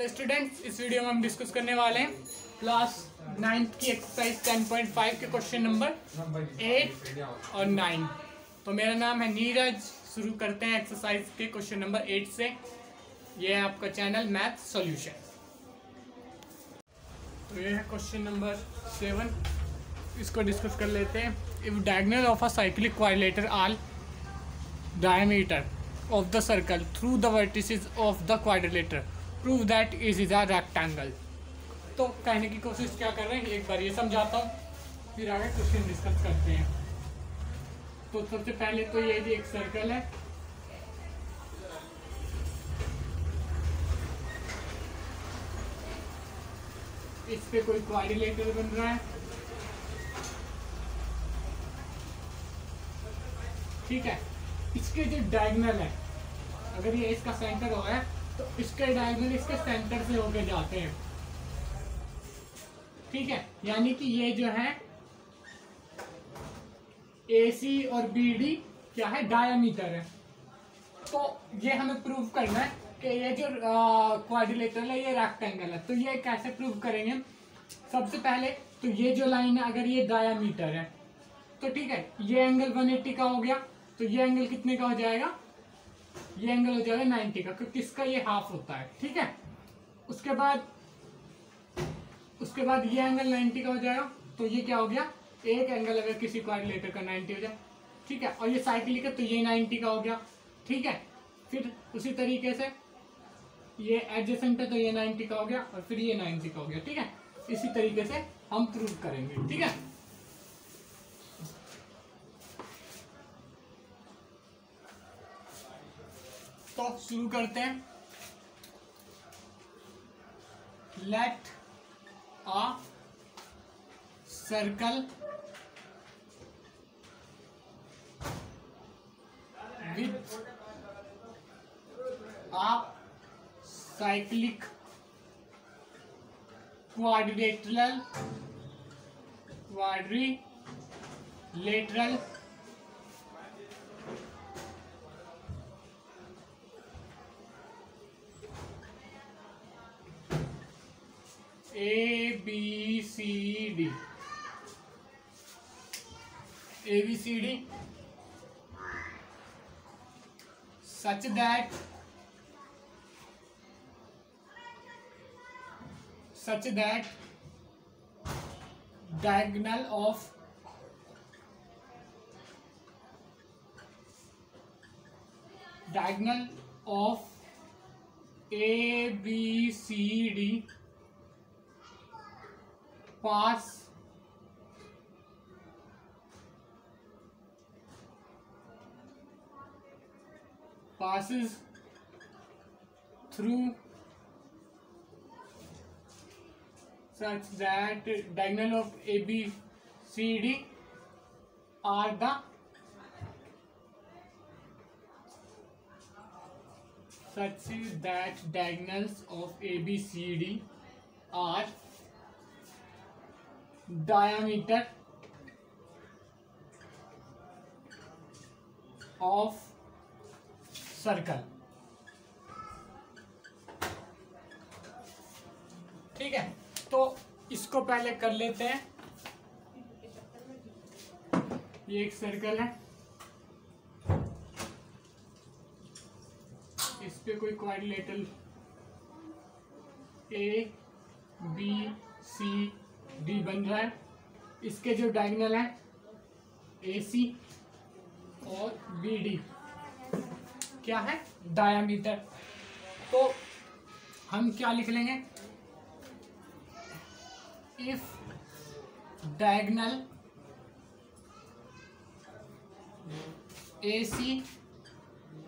Hello students, इस video में हम डिस्कस करने वाले हैं क्लास 9th की एक्सरसाइज 10.5 के क्वेश्चन नंबर 8 और 9। तो मेरा नाम है नीरज। शुरू करते हैं एक्सरसाइज के क्वेश्चन नंबर 8 से। ये है आपका चैनल मैथ सॉल्यूशन। तो ये है क्वेश्चन नंबर 7, इसको डिस्कस कर लेते हैं। If diagonal of a cyclic quadrilateral are diameter of the circle through the vertices of the quadrilateral, prove that it is a rectangle। तो कहने की कोशिश क्या कर रहे हैं, एक बार ये समझाता हूँ, फिर आगे क्वेश्चन डिस्कस करते हैं। तो सबसे पहले तो ये भी एक सर्कल है, इस पे कोई क्वाड्रिलेटरल बन रहा है, ठीक है। इसके जो डायगोनल है, अगर ये इसका सेंटर हो है तो इसके डायगोनल इसके सेंटर से होके जाते हैं, ठीक है। यानी कि ये जो है AC और BD क्या है, डायमीटर है। तो ये हमें प्रूव करना है कि ये जो क्वाड्रिलेटरल है ये रेक्टेंगल है। तो ये कैसे प्रूव करेंगे? सबसे पहले तो ये जो लाइन है, अगर ये डायमीटर है तो ठीक है, ये एंगल 180 का हो गया, तो ये एंगल कितने का हो जाएगा, ये एंगल हो जाएगा 90 का, क्योंकि इसका ये हाफ होता है, ठीक है। उसके बाद ये एंगल 90 का हो जाएगा, तो ये क्या हो गया, एक एंगल अगर किसी क्वाड्रिलेटर का 90 हो जाए, ठीक है। और ये साइक्लिक है तो ये 90 का हो गया, ठीक है। फिर उसी तरीके से ये एडजेसेंट है तो ये 90 का हो गया, और फिर ये 90 का हो गया, ठीक है। इसी तरीके से हम प्रूव करेंगे, ठीक है। तो शुरू करते हैं। Let a circle with a cyclic quadrilateral ABCD such that diagonal of ABCD passes through such that diagonal of ABCD are the such that diagonals of ABCD are diameter of circle, ठीक है। तो इसको पहले कर लेते हैं। ये एक सर्कल है, इस पे कोई क्वाड्रिलेटरल ABCD बन रहा है। इसके जो डायगोनल है AC और BD क्या है, डायमीटर। तो हम क्या लिख लेंगे, if diagonal AC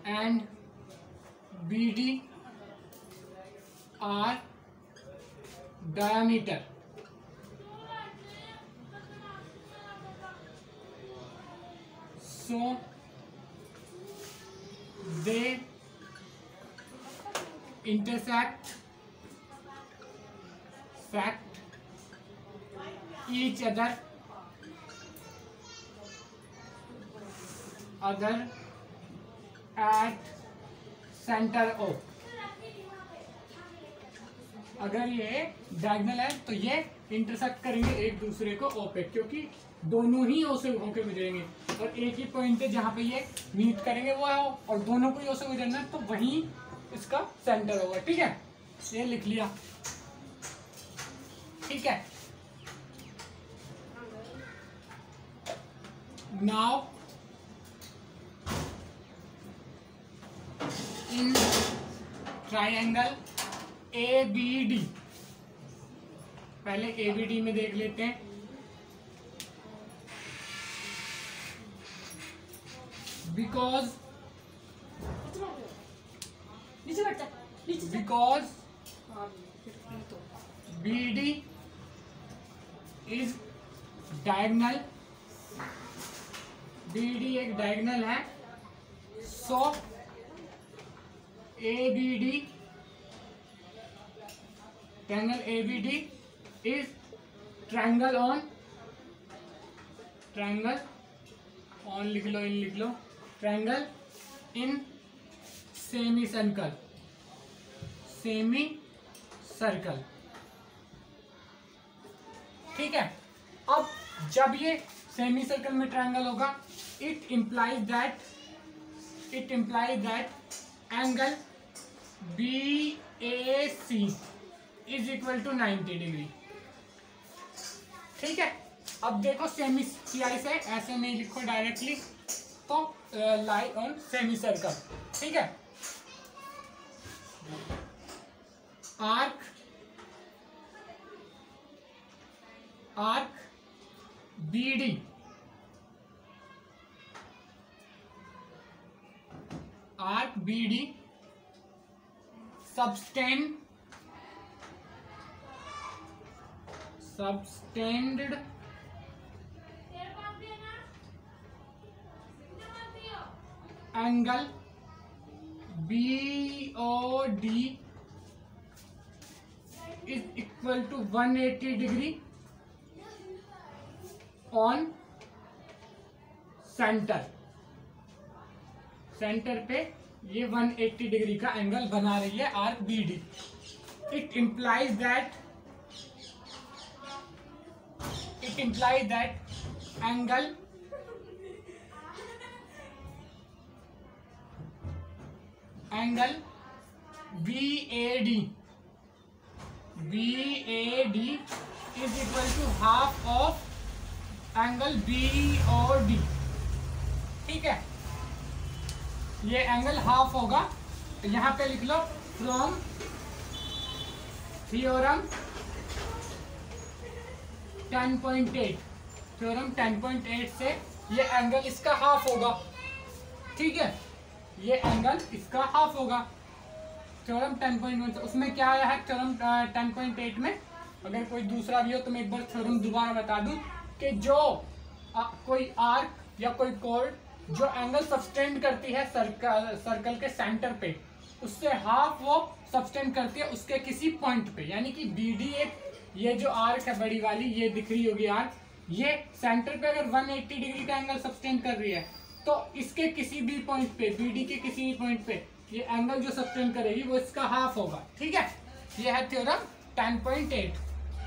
and BD are diameter, so they intersect each other at center O। अगर ये डायगोनल है तो ये इंटरसेक्ट करेंगे एक दूसरे को ओ पे, क्योंकि दोनों ही ओ से होके गुजरेंगे और एक ही पॉइंट है जहाँ पे ये मीट करेंगे वो है ओ, और दोनों को ही ओ से गुजरना है तो वहीं इसका सेंटर होगा। ठीक है, ये लिख लिया। ठीक है, नाउ इन ट्राइंगल ABD, पहले ABD में देख लेते हैं। Because BD is diagonal, BD एक डायगोनल है, so ABD triangle ABD is triangle on लिख लो, इन लिख लो, ट्रायंगल इन सेमी सर्कल। ठीक है, अब जब ये सेमी सर्कल में ट्रायंगल होगा, it implies that angle BAC is equal to 90 degree. ठीक है, अब देखो सेमी CI से ऐसे नहीं लिखो डायरेक्टली, तो लाई ऑन सेमी सर्कल। ठीक है, arc BD subtended angle BOD is equal to 180 degree on centre पे ये 180 डिग्री का एंगल बना रही है arc BD। It implies that angle BAD is equal to half of angle BOD। ठीक है, ये एंगल हाफ होगा, यहां पे लिख लो फ्रॉम थ्योरम 10.8 से ये एंगल इसका हाफ होगा। ठीक है, ये एंगल इसका हाफ होगा थ्योरम 10.1 से। उसमें क्या आया है थ्योरम 10.8 में, अगर कोई दूसरा भी हो तो मैं एक बार थ्योरम दोबारा बता दूं कि जो कोई आर्क या कोई कॉर्ड जो एंगल सबटेंड करती है सर्कल के सेंटर पे, उससे हाफ वो सबटेंड करती है उसके किसी पॉइंट पे। यानी कि BD एक ये जो आर्क है बड़ी वाली, ये दिख रही होगी आर्क, ये सेंटर पे अगर 180 डिग्री का एंगल सबटेंड कर रही है तो इसके किसी भी पॉइंट पे, BD के किसी भी पॉइंट पे ये एंगल जो सबटेंड करेगी वो इसका हाफ होगा। ठीक है, ये है थ्योरम 10.8।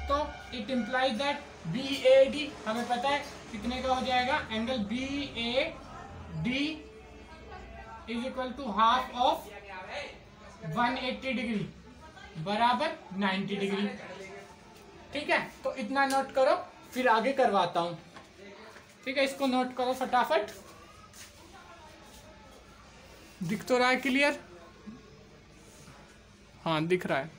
तो इट इम्प्लाइज दैट BAD हमें पता है कितने का हो जाएगा, angle BAD is equal to half of 180 degree बराबर 90 डिग्री। ठीक है, तो इतना नोट करो, फिर आगे करवाता हूं। ठीक है, इसको नोट करो फटाफट। दिख तो रहा है क्लियर? हाँ, दिख रहा है।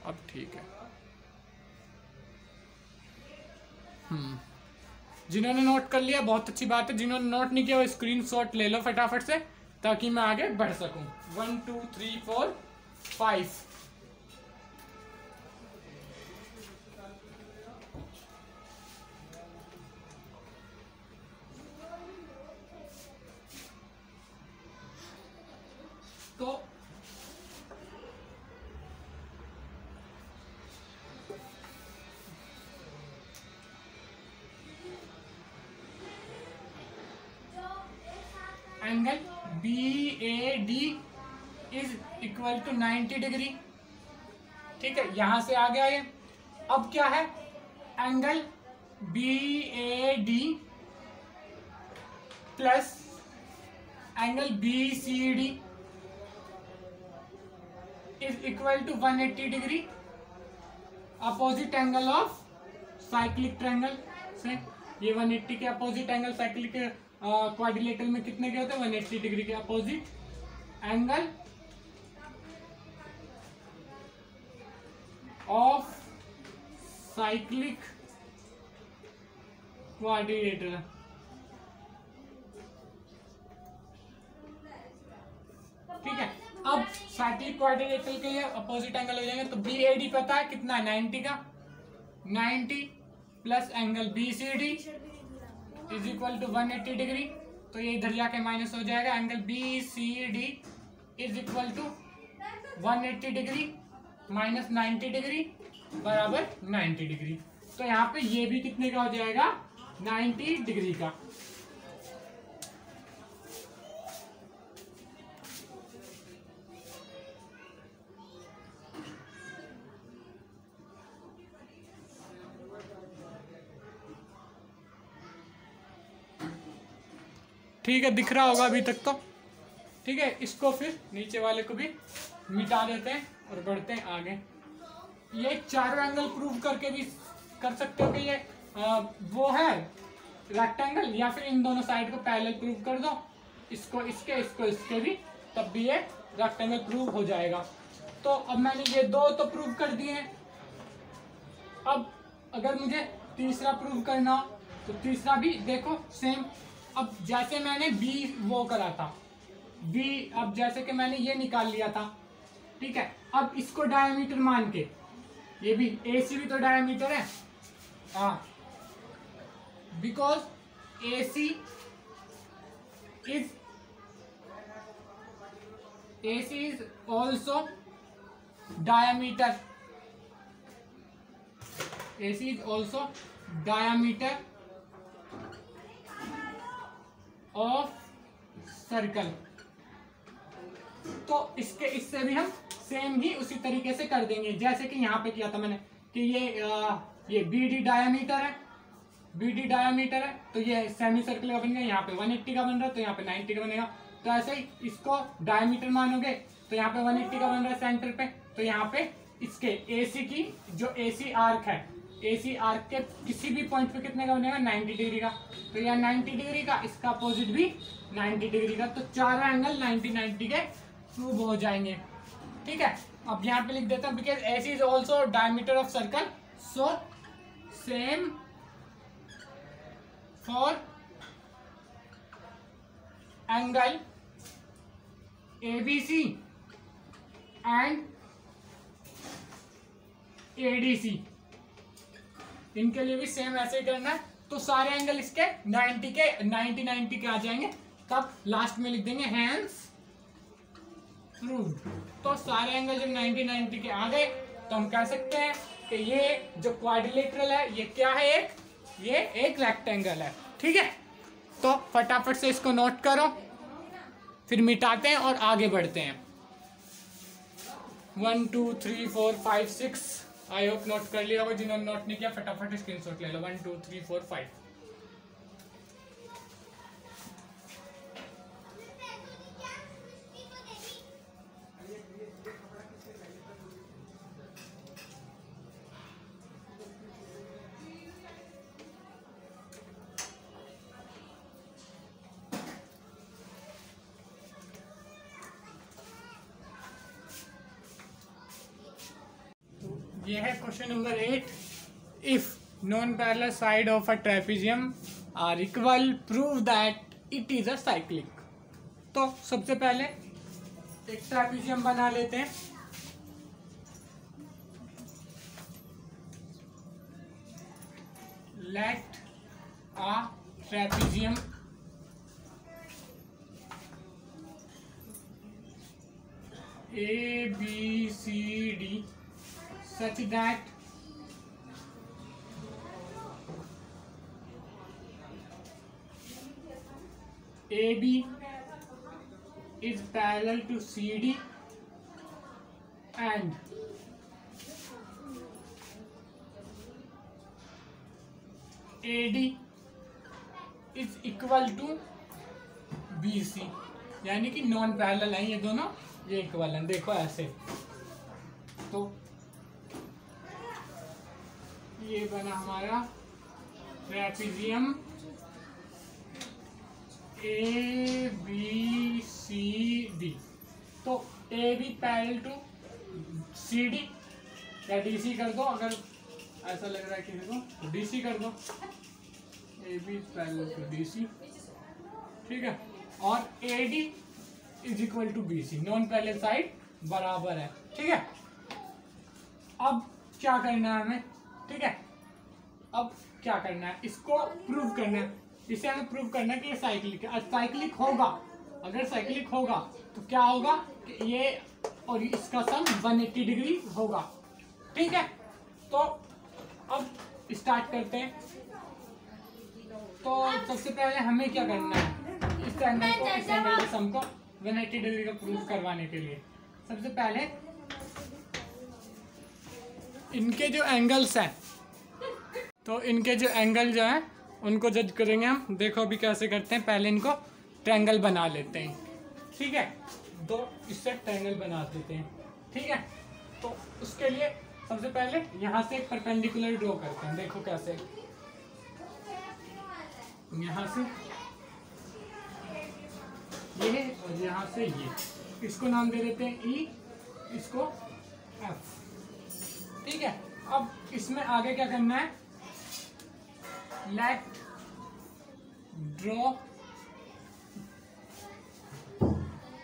अब ठीक है। जिन्होंने नोट कर लिया बहुत अच्छी बात है, जिन्होंने नोट नहीं किया वो स्क्रीनशॉट ले लो फटाफट से, ताकि मैं आगे बढ़ सकूं। 1 2 3 4 5। तो angle BAD is equal to 90 degree. ठीक है, यहां से आ गया ये। अब क्या है, angle BAD plus angle BCD is equal to 180 degree, opposite angle of cyclic triangle से। ये 180 के अपोजिट एंगल साइक्लिक क्वाड्रिलेटरल में कितने के होते हैं, 180 डिग्री के opposite angle of cyclic quadrilateral. ठीक है, अब साइक्लिक क्वाड्रिलेटरल के लिए अपोजिट एंगल हो जाएंगे, तो BAD पता है कितना है, 90 का, 90 plus angle BCD is equal to 180 degree. तो ये इधर जाके माइनस हो जाएगा, angle BCD is equal to 180 degree minus 90 degree बराबर 90 डिग्री। तो यहाँ पे ये भी कितने का हो जाएगा, 90 डिग्री का। ठीक है, दिख रहा होगा अभी तक तो। ठीक है, इसको फिर नीचे वाले को भी मिटा देते हैं और बढ़ते हैं आगे। ये चारों एंगल प्रूव करके भी कर सकते हो कि ये वो है रेक्टेंगल, या फिर इन दोनों साइड को पैरेलल प्रूव कर दो, इसको इसके भी, तब भी ये रेक्टेंगल प्रूव हो जाएगा। तो अब मैंने ये दो तो प्रूव कर दिए हैं। अब अगर मुझे तीसरा प्रूव करना हो तो तीसरा भी देखो सेम। अब जैसे मैंने बी वो करा था, बी, अब जैसे कि मैंने ये निकाल लिया था, ठीक है, अब इसको डायमीटर मान के, ये भी AC भी तो डायमीटर है, हाँ, because AC is also diameter, AC is also diameter of circle. तो इससे भी हम सेम ही उसी तरीके से कर देंगे जैसे कि यहाँ पे किया था मैंने, कि ये BD डायमीटर है, BD डायमीटर है, तो ये सेमी सर्कल का बन गया, यहाँ पे 180 का बन रहा है, तो यहाँ पे 90 का बनेगा। तो ऐसे ही इसको डायमीटर मानोगे तो यहाँ पे 180 का बन रहा है सेंटर पे, तो यहाँ पे इसके AC की जो AC आर्क है, AC आर्क के किसी भी पॉइंट पे कितने का बनेगा, 90 डिग्री का। तो यह 90 डिग्री का, इसका अपोजिट भी 90 डिग्री का, तो चारों एंगल 90 के प्रूव हो जाएंगे। ठीक है, अब यहाँ पे लिख देता हूँ, because AC is also diameter of circle, so same for angle ABC and ADC, इनके लिए भी सेम ऐसे ही करना है। तो सारे एंगल इसके 90 के आ जाएंगे, तब लास्ट में लिख देंगे हैंस प्रूव्ड। तो सारे एंगल जब 90 के आ गए तो हम कह सकते हैं कि ये जो क्वाड्रिलेटरल है ये क्या है, ये एक रेक्टेंगल है। ठीक है, तो फटाफट से इसको नोट करो, फिर मिटाते हैं और आगे बढ़ते हैं। 1 2 3 4 5 6, आई होप नोट कर लिया होगा। जिन्होंने नोट नहीं किया फटाफट स्क्रीनशॉट ले लो। 1 2 3 4 5। ये है question number 8। If non parallel side of a trapezium are equal, prove that it is a cyclic. तो सबसे पहले एक ट्रेपेजियम बना लेते हैं। Let a trapezium ABCD such that AB is parallel to CD and AD is equal to BC, यानी कि non parallel है ये दोनों, ये इक्वल है। देखो ऐसे, तो ये बना हमारा ट्रेपेजियम ABCD। तो AB पैरेलल टू CD या DC कर दो, अगर ऐसा लग रहा है किसी को तो DC कर दो, AB पैरेलल टू DC, ठीक है। और AD is equal to BC, non parallel side बराबर है, ठीक है। अब क्या करना है हमें, ठीक है, अब क्या करना है, इसको प्रूव करना है। इसे हमें प्रूव करना है कि ये साइक्लिक है। साइक्लिक होगा, अगर साइक्लिक होगा तो क्या होगा कि ये और इसका सम 180 डिग्री होगा, ठीक है। तो अब स्टार्ट करते हैं। तो सबसे पहले हमें क्या करना है, इस एंगल को, इस एंगल के सम को 180 डिग्री का प्रूफ करवाने के लिए सबसे पहले इनके जो एंगल्स हैं, तो इनके जो एंगल जो हैं उनको जज करेंगे हम। देखो अभी कैसे करते हैं, पहले इनको ट्रायंगल बना लेते हैं, ठीक है। दो इससे ट्रायंगल बना देते हैं, ठीक है। तो उसके लिए सबसे पहले यहाँ से एक परपेंडिकुलर ड्रॉ करते हैं। देखो कैसे, यहाँ से ये और यहाँ से ये, इसको नाम दे देते हैं E, इसको F, ठीक है। अब इसमें आगे क्या करना है, let draw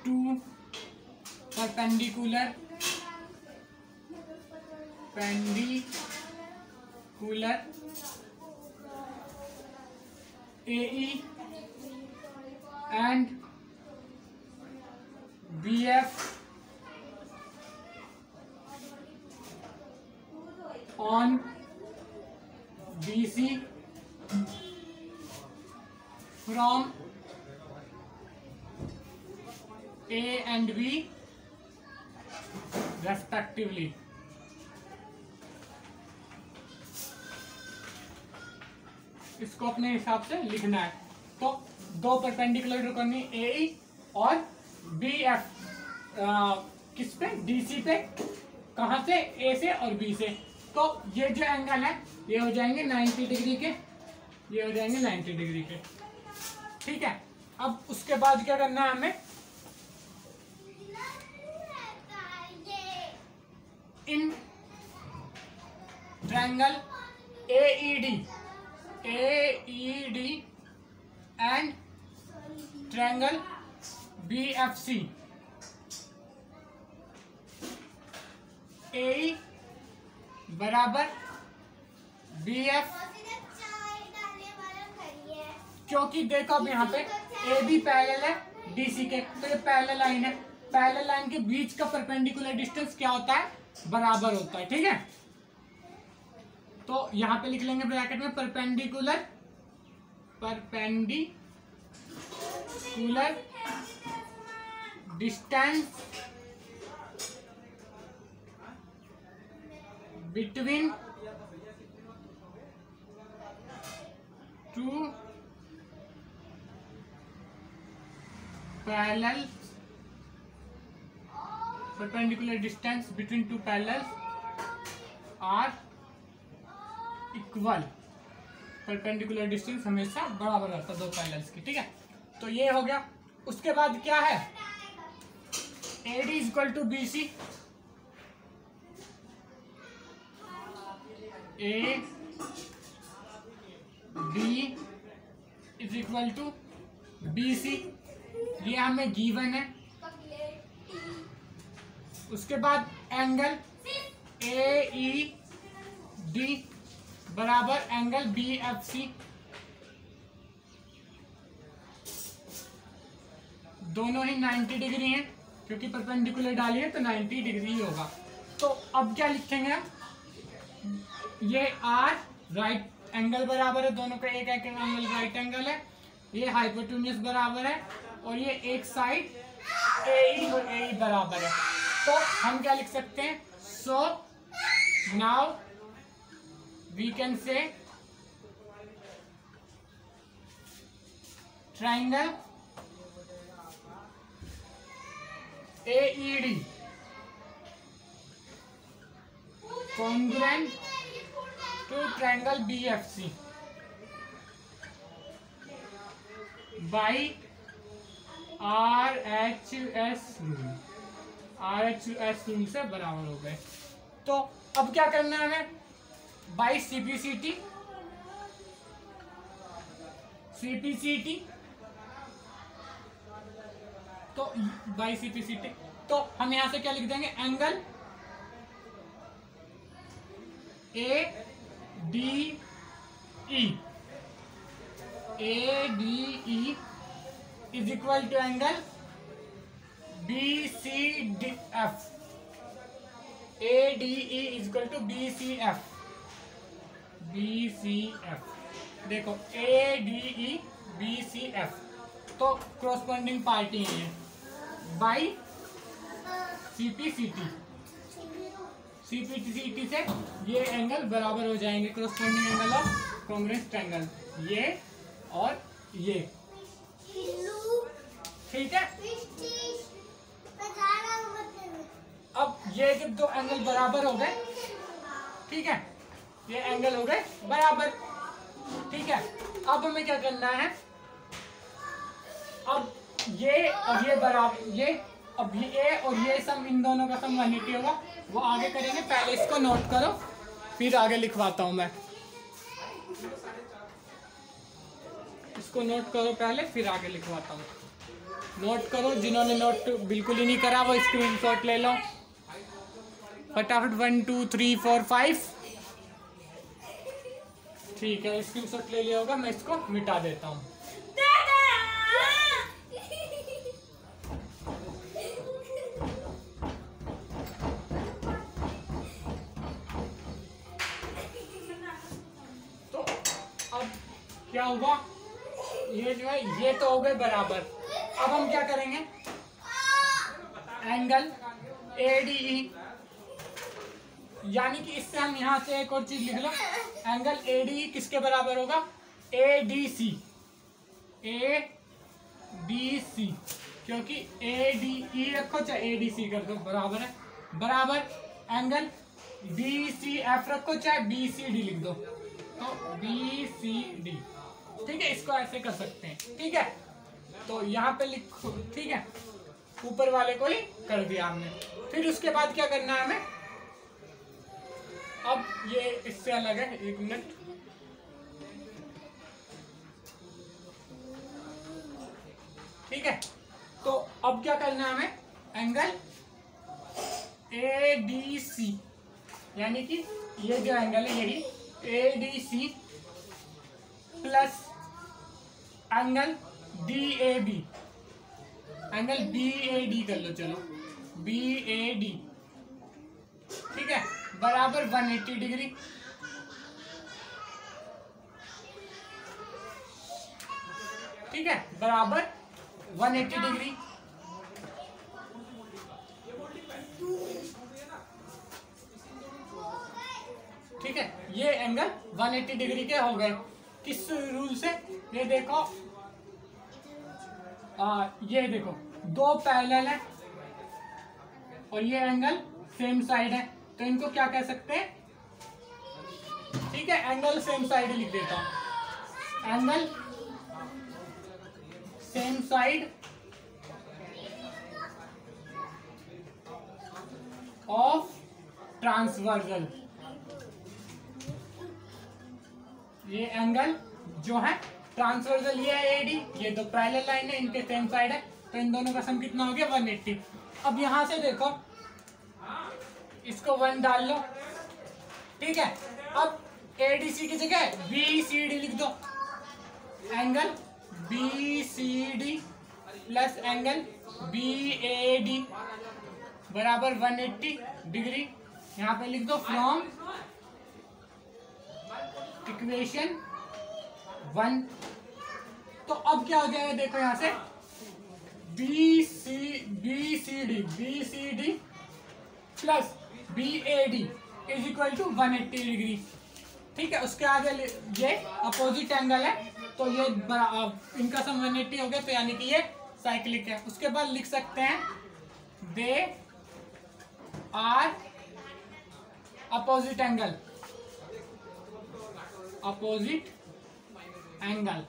two perpendicular AE and BF on BC from A and B respectively। इसको अपने हिसाब से लिखना है। तो दो परपेंडिकुलर ड्रॉ करनी, AE और BF, किस पे, DC पे, कहाँ से, A से और B से। तो ये जो एंगल है ये हो जाएंगे 90 डिग्री के, ये हो जाएंगे 90 डिग्री के, ठीक है। अब उसके बाद क्या करना है हमें, in triangle AED and triangle BFC, AE बराबर BF, क्योंकि देखो अब यहाँ पे AB पैरेलल है DC के, तो ये पैरेलल लाइन है। पैरेलल लाइन के बीच का परपेंडिकुलर डिस्टेंस क्या होता है, बराबर होता है, ठीक है। तो यहाँ पे लिख लेंगे ब्रैकेट में perpendicular distance between two parallel, perpendicular distance between two parallels are equal। Perpendicular distance हमेशा बराबर रहता है दो पैरेलल्स की, ठीक है। तो ये हो गया। उसके बाद क्या है, AD is equal to BC, AD is equal to BC, ये हमें गिवन है। उसके बाद एंगल AED बराबर एंगल BFC, दोनों ही 90 डिग्री हैं, क्योंकि परपेंडिकुलर डाली है तो 90 डिग्री ही होगा। तो अब क्या लिखेंगे हम, ये R राइट एंगल बराबर है, दोनों का एक एंगल राइट एंगल है, ये हाइपोटेन्यूज बराबर है, और ये एक साइड AE और AE बराबर है, तो हम क्या लिख सकते हैं? So now we can say triangle AED congruent to triangle BFC by RHS rule. RHS rule से बराबर हो गए। तो अब क्या करना है हमें? बाई CPCT तो बाई CPCT तो हम यहां से क्या लिख देंगे? Angle ADE is equal to angle BCDF। ADE is equal to BCF। देखो ADE BCF तो क्रॉसपोंडिंग पार्टी है बाई CPCT से ये एंगल बराबर हो जाएंगे, corresponding angle of congruent triangle, ये और ये। ठीक है, अब ये जब दो एंगल बराबर हो गए, ठीक है, ये एंगल हो गए बराबर। ठीक है, अब हमें क्या करना है? अब ये और ये बराबर, ये अब ये और ये सम, इन दोनों का सम 180 होगा, वो आगे करेंगे। पहले इसको नोट करो, फिर आगे लिखवाता हूं मैं। इसको नोट करो पहले, फिर आगे लिखवाता हूं। नोट करो, जिन्होंने नोट बिल्कुल ही नहीं करा वो स्क्रीनशॉट ले लो फटाफट। 1 2 3 4 5। ठीक है, स्क्रीनशॉट ले लिया होगा, मैं इसको मिटा देता हूँ। तो अब क्या हुआ? ये जो है ये तो हो गए बराबर। अब हम क्या करेंगे? एंगल ADE, यानी कि इससे हम यहां से एक और चीज लिख लो, एंगल ADE किसके बराबर होगा? ADC, क्योंकि ADE रखो चाहे ADC कर दो, बराबर है। बराबर एंगल BCF रखो चाहे BCD लिख दो, तो BCD। ठीक है, इसको ऐसे कर सकते हैं। ठीक है, तो यहाँ पे लिखो। ठीक है, ऊपर वाले को ही कर दिया हमने। फिर उसके बाद क्या करना है हमें? अब ये इससे अलग है, 1 मिनट। ठीक है, तो अब क्या करना है हमें? एंगल ADC, यानी कि ये जो एंगल है यही ADC plus angle DAB, angle BAD कर लो, चलो BAD। ठीक है, बराबर 180 डिग्री। ठीक है, बराबर 180 डिग्री। ठीक है, ये एंगल 180 डिग्री के हो गए। किस रूल से? ये देखो, ये देखो, दो पैरेलल है और ये एंगल सेम साइड है, तो इनको क्या कह सकते हैं? ठीक है, एंगल सेम साइड लिख देता हूं। Angle same side of transversal. ये एंगल जो है ट्रांसवर्सल, ये है AD, ये दो पैरेलल लाइन है, इनके सेम साइड है, तो इन दोनों का सम कितना हो गया? 180। अब यहां से देखो, इसको 1 डाल लो। ठीक है, अब ADC की जगह BCD लिख दो। Angle BCD plus angle BAD बराबर 180 डिग्री। यहाँ पे लिख दो फ्रॉम इक्वेशन 1। तो अब क्या हो जाएगा? देखो यहाँ से BCD plus BAD is equal to 180 degree. ठीक है, उसके आगे ये अपोजिट एंगल है तो ये इनका सम 180 हो गया, तो यानी कि ये साइक्लिक है। उसके बाद लिख सकते हैं they are opposite angle, opposite angle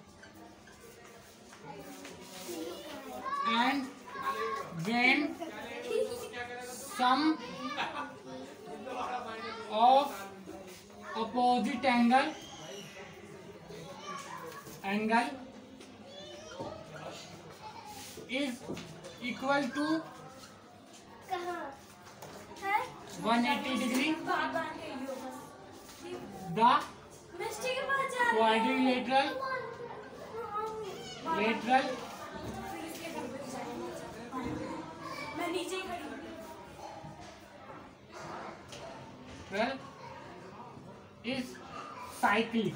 and when sum of opposite angle is equal to 180 degree, the quadrilateral is cyclic.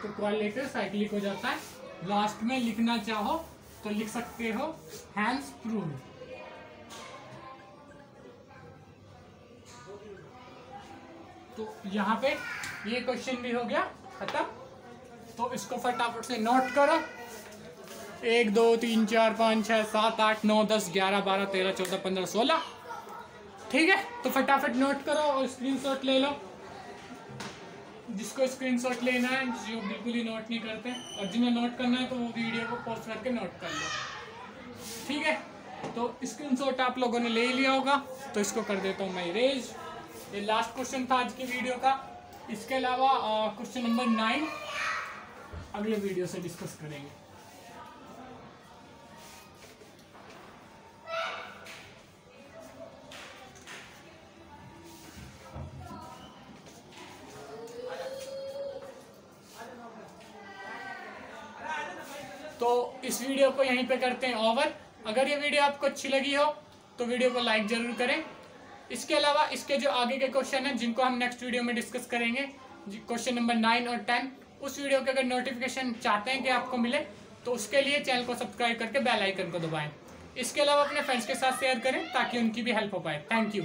तो क्वाड्रिलेटरल साइक्लिक हो जाता है। लास्ट में लिखना चाहो तो लिख सकते हो हैंस प्रूव्ड। तो यहाँ पे ये क्वेश्चन भी हो गया खत्म। तो इसको फटाफट से नोट करो। 1 2 3 4 5 6 7 8 9 10 11 12 13 14 15 16। ठीक है, तो फटाफट नोट करो और स्क्रीनशॉट ले लो। जिसको स्क्रीनशॉट लेना है, जो बिल्कुल ही नोट नहीं करते, और जिन्हें नोट करना है तो वो वीडियो को पॉज करके नोट कर लो। ठीक है, तो स्क्रीनशॉट आप लोगों ने ले लिया होगा, तो इसको कर देता हूँ मैं इरेज। ये लास्ट क्वेश्चन था आज की वीडियो का। इसके अलावा क्वेश्चन नंबर 9 अगले वीडियो से डिस्कस करेंगे। तो इस वीडियो को यहीं पे करते हैं ओवर। अगर ये वीडियो आपको अच्छी लगी हो तो वीडियो को लाइक जरूर करें। इसके अलावा इसके जो आगे के क्वेश्चन हैं जिनको हम नेक्स्ट वीडियो में डिस्कस करेंगे, क्वेश्चन नंबर 9 और 10, उस वीडियो के अगर नोटिफिकेशन चाहते हैं कि आपको मिले तो उसके लिए चैनल को सब्सक्राइब करके बेल आइकन को दबाएं। इसके अलावा अपने फ्रेंड्स के साथ शेयर करें ताकि उनकी भी हेल्प हो पाए। Thank you.